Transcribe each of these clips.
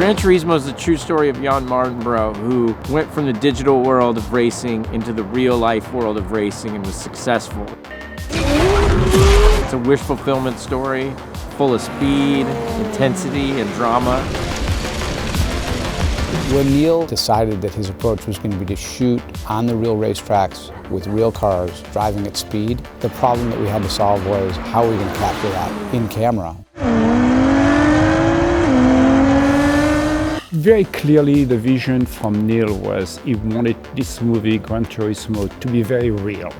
Gran Turismo is the true story of Jan Mardenborough, who went from the digital world of racing into the real-life world of racing and was successful. It's a wish fulfillment story, full of speed, intensity, and drama. When Neil decided that his approach was going to be to shoot on the real racetracks with real cars driving at speed, the problem that we had to solve was how are we going to capture that in camera? Very clearly, the vision from Neil was he wanted this movie, Gran Turismo, to be very real.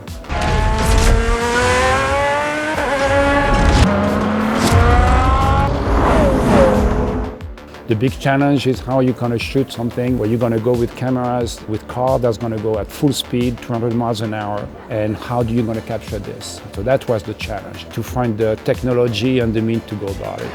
The big challenge is how you're going to shoot something where you're going to go with cameras, with cars that's going to go at full speed, 200 miles an hour, and how do you going to capture this? So that was the challenge, to find the technology and the means to go about it.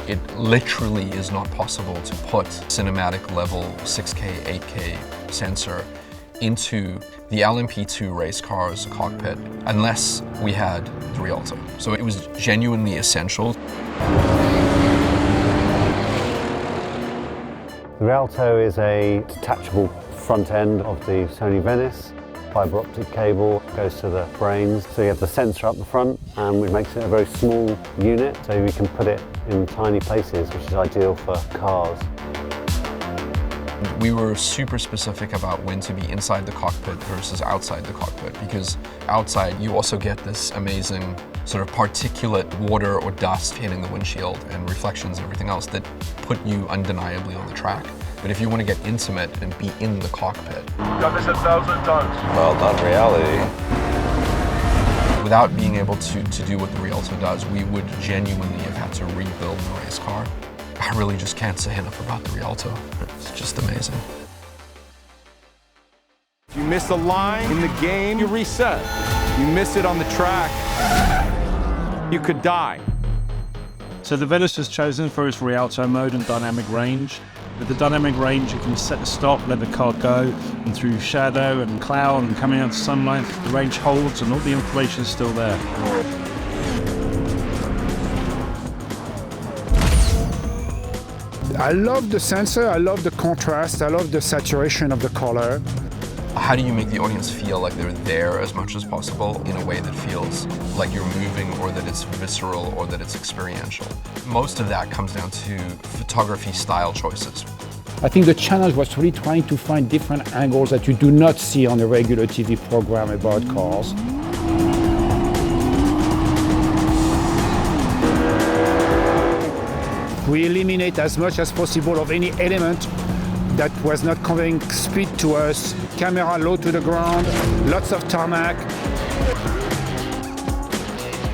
It literally is not possible to put cinematic level 6K, 8K sensor into the LMP2 race car's cockpit unless we had the Rialto. So it was genuinely essential. The Rialto is a detachable front end of the Sony Venice. Fiber optic cable goes to the brains. So you have the sensor up the front, and it makes it a very small unit, so we can put it in tiny places, which is ideal for cars. We were super specific about when to be inside the cockpit versus outside the cockpit, because outside you also get this amazing sort of particulate water or dust hitting the windshield and reflections and everything else that put you undeniably on the track. But if you want to get intimate and be in the cockpit, done this 1,000 times. Well, not reality. Without being able to do what the Rialto does, we would genuinely have had to rebuild the race car. I really just can't say enough about the Rialto. It's just amazing. If you miss a line in the game, you reset. You miss it on the track, you could die. So the Venice was chosen for its Rialto mode and dynamic range. With the dynamic range, you can set the stop, let the car go, and through shadow and cloud and coming out to sunlight, the range holds and all the information is still there. I love the sensor, I love the contrast, I love the saturation of the color. How do you make the audience feel like they're there as much as possible in a way that feels like you're moving, or that it's visceral, or that it's experiential? Most of that comes down to photography style choices. I think the challenge was really trying to find different angles that you do not see on a regular TV program about cars. We eliminate as much as possible of any element that was not conveying speed to us. Camera low to the ground, lots of tarmac.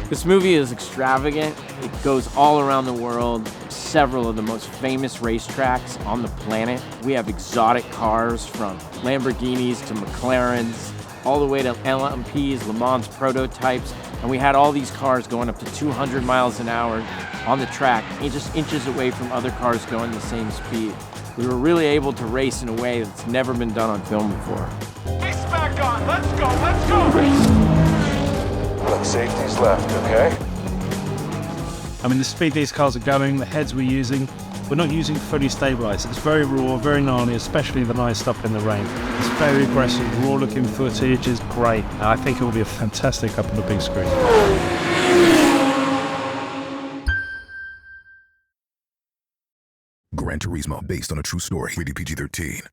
This movie is extravagant. It goes all around the world. Several of the most famous racetracks on the planet. We have exotic cars from Lamborghinis to McLarens, all the way to LMPs, Le Mans prototypes. And we had all these cars going up to 200 miles an hour on the track, just inches away from other cars going the same speed. We were really able to race in a way that's never been done on film before. Race back on, let's go, let's go! Look, safety's left, okay? I mean, the speed these cars are going, the heads we're using, we're not using fully stabilized. It's very raw, very gnarly, especially the nice stuff in the rain. It's very aggressive, raw looking footage is great. I think it will be a fantastic up on the big screen. Gran Turismo, based on a true story. Rated PG-13.